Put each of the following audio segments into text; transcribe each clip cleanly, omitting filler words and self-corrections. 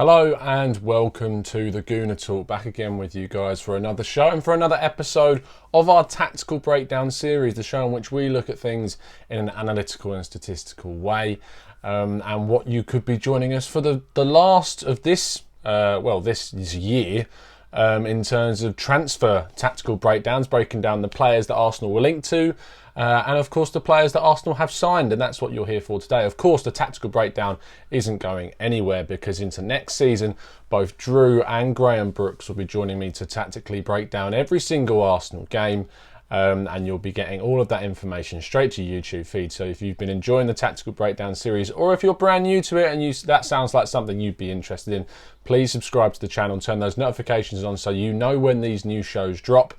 Hello and welcome to the Gooner Talk, back again with you guys for another show and for another episode of our Tactical Breakdown series, the show in which we look at things in an analytical and statistical way, and what you could be joining us for the last of this, this year, in terms of transfer tactical breakdowns, breaking down the players that Arsenal were linked to, and of course the players that Arsenal have signed, and that's what you're here for today. Of course, the tactical breakdown isn't going anywhere because into next season, both Drew and Graham Brooks will be joining me to tactically break down every single Arsenal game. And you'll be getting all of that information straight to your YouTube feed. So if you've been enjoying the Tactical Breakdown series, or if you're brand new to it and that sounds like something you'd be interested in, please subscribe to the channel, turn those notifications on so you know when these new shows drop.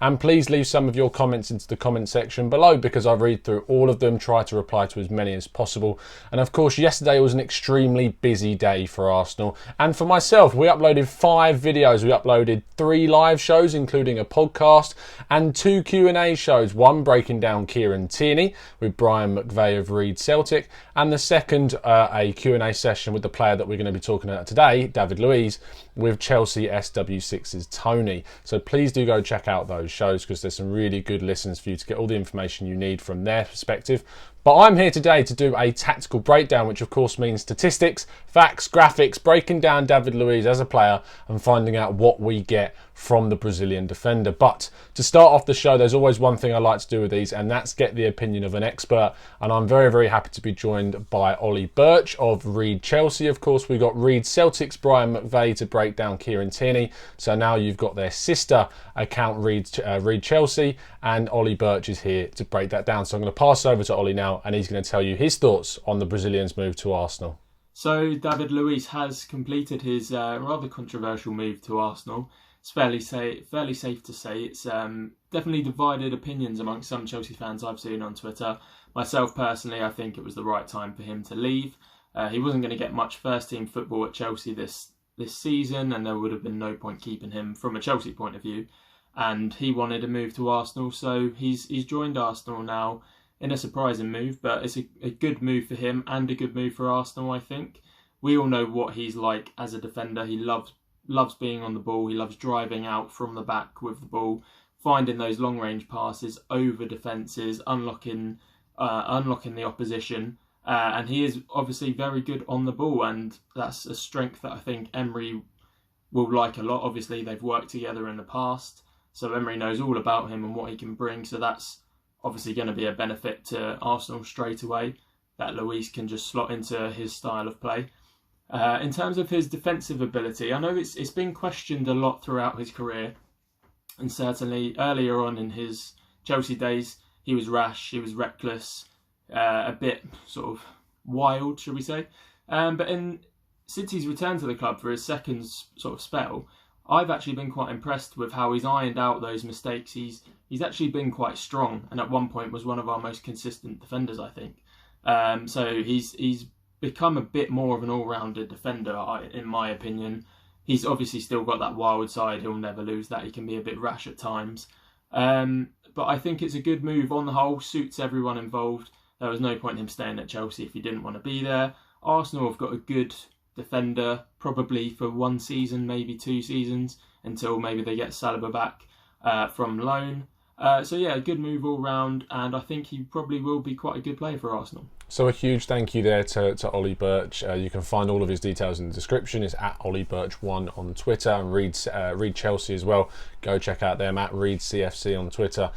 And please leave some of your comments into the comment section below because I read through all of them, try to reply to as many as possible. And of course, yesterday was an extremely busy day for Arsenal. And for myself, we uploaded 5 videos. We uploaded 3 live shows, including a podcast, and 2 Q&A shows. One breaking down Kieran Tierney with Brian McVeigh of ReadChelsea, and the second a Q&A session with the player that we're going to be talking about today, David Luiz, with Chelsea SW6's Tony. So please do go check out those shows because there's some really good listens for you to get all the information you need from their perspective. But I'm here today to do a tactical breakdown, which of course means statistics, facts, graphics, breaking down David Luiz as a player and finding out what we get from the Brazilian defender. But to start off the show, there's always one thing I like to do with these, and that's get the opinion of an expert. And I'm very, very happy to be joined by Oli Birch of ReadChelsea. Of course, we got ReadCeltic's Brian McVeigh to break down Kieran Tierney. So now you've got their sister account, ReadChelsea, and Oli Birch is here to break that down. So I'm going to pass over to Oli now, and he's going to tell you his thoughts on the Brazilian's move to Arsenal. So David Luiz has completed his rather controversial move to Arsenal. It's fairly safe to say it's definitely divided opinions amongst some Chelsea fans I've seen on Twitter. Myself personally, I think it was the right time for him to leave. He wasn't going to get much first-team football at Chelsea this season, and there would have been no point keeping him from a Chelsea point of view. And he wanted a move to Arsenal, so he's joined Arsenal now in a surprising move, but it's a good move for him and a good move for Arsenal, I think. We all know what he's like as a defender. He loves being on the ball. He loves driving out from the back with the ball, finding those long-range passes over defences, unlocking the opposition. And he is obviously very good on the ball, and that's a strength that I think Emery will like a lot. Obviously, they've worked together in the past, so Emery knows all about him and what he can bring. So that's obviously going to be a benefit to Arsenal straight away, that Luiz can just slot into his style of play. In terms of his defensive ability, I know it's been questioned a lot throughout his career, and certainly earlier on in his Chelsea days, he was rash, he was reckless, a bit sort of wild, should we say. But since he's returned to the club for his second sort of spell, I've actually been quite impressed with how he's ironed out those mistakes. He's actually been quite strong, and at one point was one of our most consistent defenders, I think. So he's become a bit more of an all-rounded defender, in my opinion. He's obviously still got that wild side. He'll never lose that. He can be a bit rash at times. But I think it's a good move on the whole, suits everyone involved. There was no point in him staying at Chelsea if he didn't want to be there. Arsenal have got a good defender, probably for 1 season, maybe 2 seasons, until maybe they get Saliba back from loan. So yeah, a good move all round, and I think he probably will be quite a good player for Arsenal. So a huge thank you there to Oli Birch. You can find all of his details in the description. It's at Oli Birch1 on Twitter, and ReadChelsea as well. Go check out them at ReadCFC on Twitter.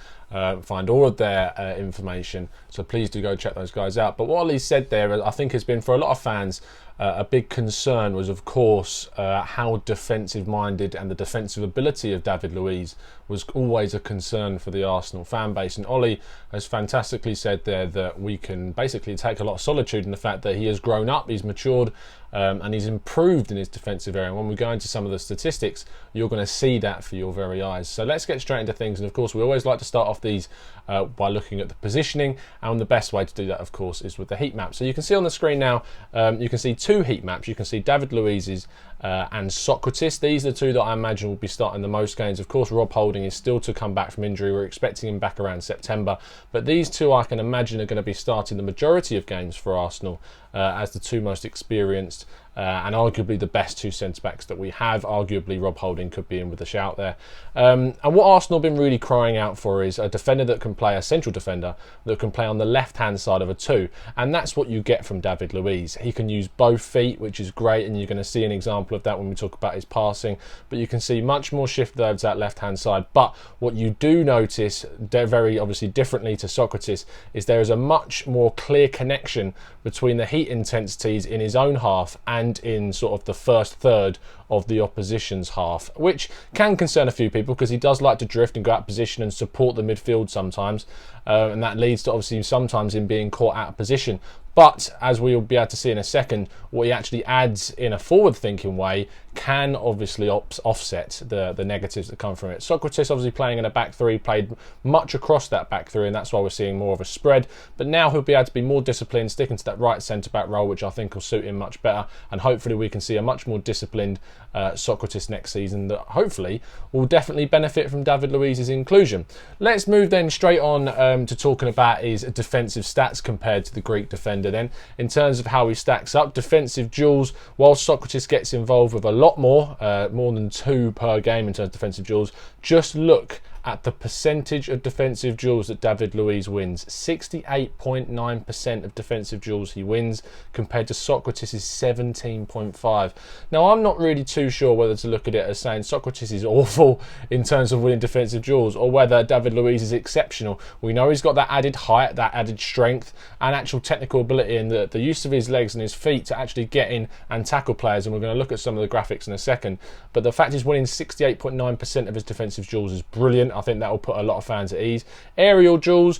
Find all of their information. So please do go check those guys out. But what Oli said there, I think, has been for a lot of fans a big concern was, of course, how defensive-minded and the defensive ability of David Luiz was always a concern for the Arsenal fan base. And Oli has fantastically said there that we can basically take a lot of solitude in the fact that he has grown up, he's matured, and he's improved in his defensive area. And when we go into some of the statistics, you're going to see that for your very eyes. So let's get straight into things. And of course, we always like to start off these by looking at the positioning, and the best way to do that, of course, is with the heat map. So you can see on the screen now, you can see 2 heat maps. You can see David Luiz's and Socrates. These are the 2 that I imagine will be starting the most games. Of course, Rob Holding is still to come back from injury. We're expecting him back around September, but these 2 I can imagine are going to be starting the majority of games for Arsenal as the 2 most experienced and arguably the best two centre-backs that we have. Arguably Rob Holding could be in with a shout there. And what Arsenal have been really crying out for is a defender that can play, a central defender that can play on the left-hand side of a two, and that's what you get from David Luiz. He can use both feet, which is great, and you're going to see an example of that when we talk about his passing, but you can see much more shift over to that left-hand side. But what you do notice, very obviously differently to Sokratis, is there is a much more clear connection between the heat intensities in his own half and in sort of the first third of the opposition's half, which can concern a few people because he does like to drift and go out of position and support the midfield sometimes, and that leads to obviously sometimes him being caught out of position. But as we'll be able to see in a second, what he actually adds in a forward-thinking way can obviously offset the negatives that come from it. Sokratis obviously playing in a back three, played much across that back three, and that's why we're seeing more of a spread. But now he'll be able to be more disciplined, sticking to that right centre-back role, which I think will suit him much better. And hopefully we can see a much more disciplined Sokratis next season that hopefully will definitely benefit from David Luiz's inclusion. Let's move then straight on to talking about his defensive stats compared to the Greek defender then. In terms of how he stacks up, defensive duels, while Sokratis gets involved with a lot more than 2 per game in terms of defensive duels, just look at the percentage of defensive duels that David Luiz wins. 68.9% of defensive duels he wins, compared to Sokratis' 17.5%. Now, I'm not really too sure whether to look at it as saying Sokratis is awful in terms of winning defensive duels, or whether David Luiz is exceptional. We know he's got that added height, that added strength, and actual technical ability, and the use of his legs and his feet to actually get in and tackle players, and we're going to look at some of the graphics in a second. But the fact he's winning 68.9% of his defensive duels is brilliant. I think that will put a lot of fans at ease. Aerial duels,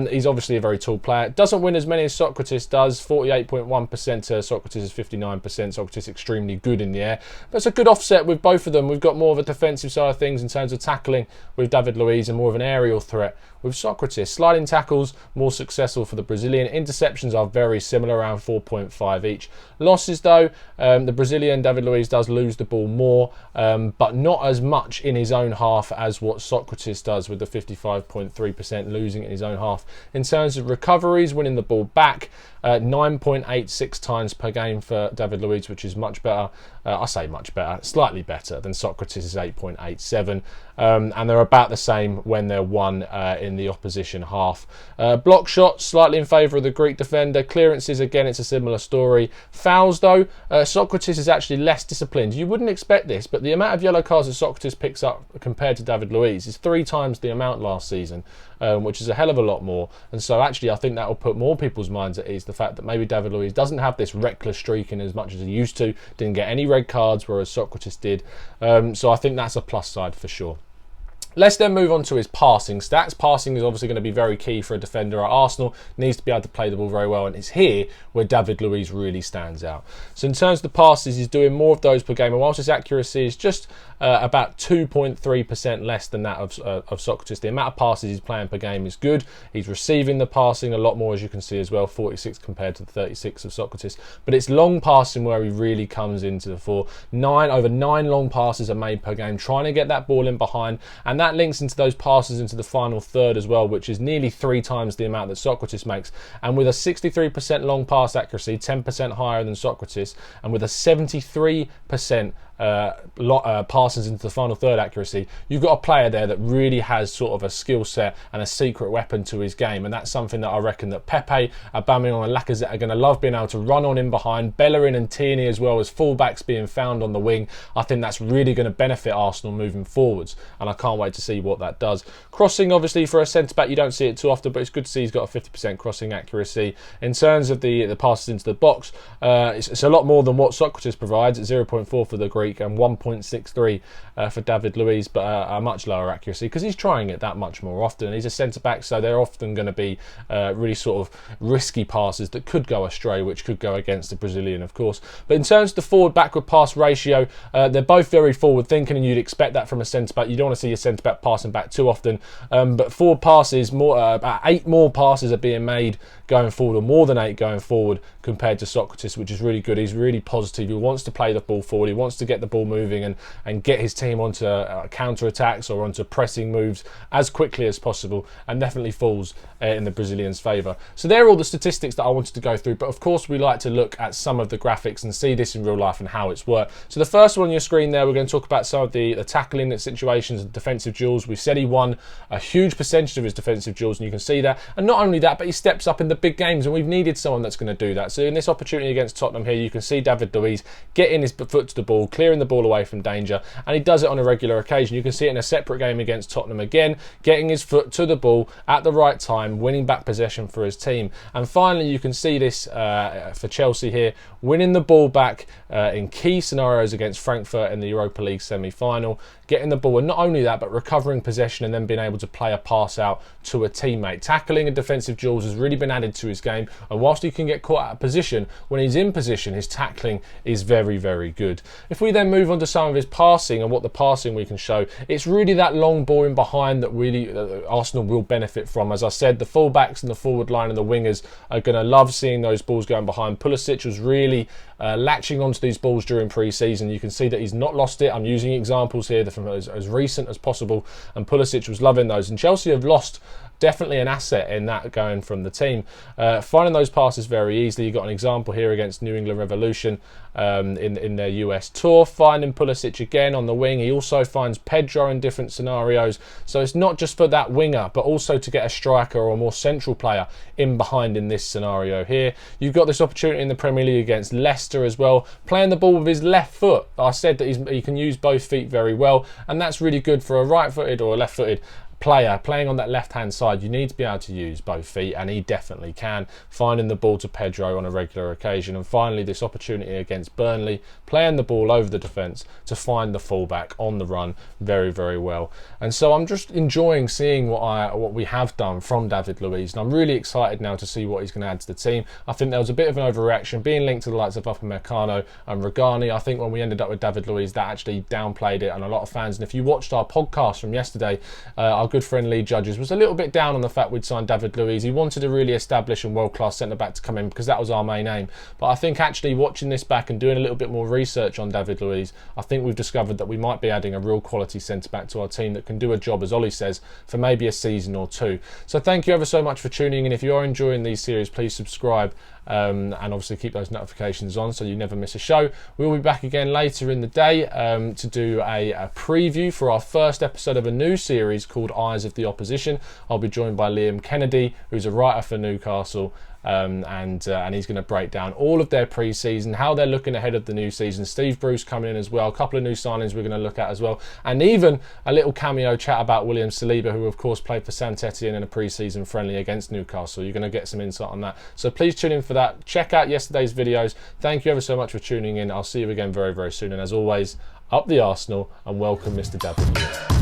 he's obviously a very tall player. Doesn't win as many as Sokratis does, 48.1% to Sokratis' 59%. Sokratis extremely good in the air. But it's a good offset with both of them. We've got more of a defensive side of things in terms of tackling with David Luiz and more of an aerial threat with Sokratis. Sliding tackles, more successful for the Brazilian. Interceptions are very similar, around 4.5 each. Losses though, the Brazilian David Luiz does lose the ball more, but not as much in his own half as what Sokratis does, with the 55.3% losing in his own half. In terms of recoveries, winning the ball back, 9.86 times per game for David Luiz, which is much better. I say much better, slightly better than Sokratis' 8.87. And they're about the same when they're won in the opposition half. Block shots, slightly in favour of the Greek defender. Clearances, again, it's a similar story. Fouls, though, Sokratis is actually less disciplined. You wouldn't expect this, but the amount of yellow cards that Sokratis picks up compared to David Luiz is 3 times the amount last season, which is a hell of a lot more. And so actually I think that will put more people's minds at ease, the fact that maybe David Luiz doesn't have this reckless streak in as much as he used to, didn't get any red cards, whereas Sokratis did. So I think that's a plus side for sure. Let's then move on to his passing stats. Passing is obviously going to be very key for a defender at Arsenal. Needs to be able to play the ball very well, and it's here where David Luiz really stands out. So in terms of the passes, he's doing more of those per game, and whilst his accuracy is just about 2.3% less than that of Sokratis, the amount of passes he's playing per game is good. He's receiving the passing a lot more, as you can see as well, 46 compared to the 36 of Sokratis. But it's long passing where he really comes into the fore. Over 9 long passes are made per game, trying to get that ball in behind, and that links into those passes into the final third as well, which is nearly 3 times the amount that Sokratis makes. And with a 63% long pass accuracy, 10% higher than Sokratis, and with a 73% passes into the final third accuracy, you've got a player there that really has sort of a skill set and a secret weapon to his game, and that's something that I reckon that Pepe, Aubameyang and Lacazette are going to love, being able to run on in behind. Bellerin and Tierney as well as fullbacks being found on the wing. I think that's really going to benefit Arsenal moving forwards, and I can't wait to see what that does. Crossing, obviously for a centre-back you don't see it too often, but it's good to see he's got a 50% crossing accuracy. In terms of the passes into the box, it's a lot more than what Sokratis provides, at 0.4 for the Greek and 1.63 for David Luiz, but a much lower accuracy because he's trying it that much more often. He's a centre-back, so they're often going to be really sort of risky passes that could go astray, which could go against the Brazilian, of course. But in terms of the forward-backward pass ratio, they're both very forward-thinking, and you'd expect that from a centre-back. You don't want to see your centre-back centre-back passing back too often. But forward passes, about 8 more passes are being made going forward, or more than 8 going forward compared to Socrates, which is really good. He's really positive. He wants to play the ball forward. He wants to get the ball moving and get his team onto counter-attacks or onto pressing moves as quickly as possible, and definitely falls in the Brazilians' favour. So they're all the statistics that I wanted to go through, but of course we like to look at some of the graphics and see this in real life and how it's worked. So the first one on your screen there, we're going to talk about some of the tackling situations and defensive duels. We said he won a huge percentage of his defensive duels, and you can see that. And not only that, but he steps up in the big games, and we've needed someone that's going to do that. So in this opportunity against Tottenham here, you can see David Luiz getting his foot to the ball, clearing the ball away from danger, and he does it on a regular occasion. You can see it in a separate game against Tottenham again, getting his foot to the ball at the right time, winning back possession for his team. And finally, you can see this for Chelsea here, winning the ball back in key scenarios against Frankfurt in the Europa League semi-final, getting the ball, and not only that, but recovering possession and then being able to play a pass out to a teammate. Tackling and defensive duels has really been added to his game, and whilst he can get caught out of position, when he's in position, his tackling is very, very good. If we then move on to some of his passing and what the passing we can show, it's really that long ball in behind that really Arsenal will benefit from. As I said, the fullbacks and the forward line and the wingers are going to love seeing those balls going behind. Pulisic was really latching onto these balls during pre-season. You can see that he's not lost it. I'm using examples here from as recent as possible, and Pulisic was loving those, and Chelsea have lost definitely an asset in that going from the team. Finding those passes very easily. You got an example here against New England Revolution in their US tour, finding Pulisic again on the wing. He also finds Pedro in different scenarios. So it's not just for that winger, but also to get a striker or a more central player in behind in this scenario here. You've got this opportunity in the Premier League against Leicester as well, playing the ball with his left foot. I said that he can use both feet very well, and that's really good for a right-footed or a left-footed player playing on that left hand side. You need to be able to use both feet, and he definitely can, finding the ball to Pedro on a regular occasion. And finally, this opportunity against Burnley, playing the ball over the defence to find the fullback on the run very, very well. And so I'm just enjoying seeing what we have done from David Luiz, and I'm really excited now to see what he's going to add to the team. I think there was a bit of an overreaction being linked to the likes of Upamecano and Regani. I think when we ended up with David Luiz, that actually downplayed it, and a lot of fans, and if you watched our podcast from yesterday, our good friend Lee Judges was a little bit down on the fact we'd signed David Luiz. He wanted a really established and world-class centre-back to come in because that was our main aim. But I think actually watching this back and doing a little bit more research on David Luiz, I think we've discovered that we might be adding a real quality centre-back to our team that can do a job, as Oli says, for maybe a season or two. So thank you ever so much for tuning in. If you are enjoying these series, please subscribe and obviously keep those notifications on so you never miss a show. We'll be back again later in the day to do a preview for our first episode of a new series called Eyes of the Opposition. I'll be joined by Liam Kennedy, who's a writer for Newcastle, and he's going to break down all of their pre-season, how they're looking ahead of the new season. Steve Bruce coming in as well, a couple of new signings we're going to look at as well, and even a little cameo chat about William Saliba, who of course played for Saint-Etienne in a pre-season friendly against Newcastle. You're going to get some insight on that, so please tune in for that. Check out yesterday's videos. Thank you ever so much for tuning in. I'll see you again very, very soon, and as always, up the Arsenal, and welcome Mr. David Luiz.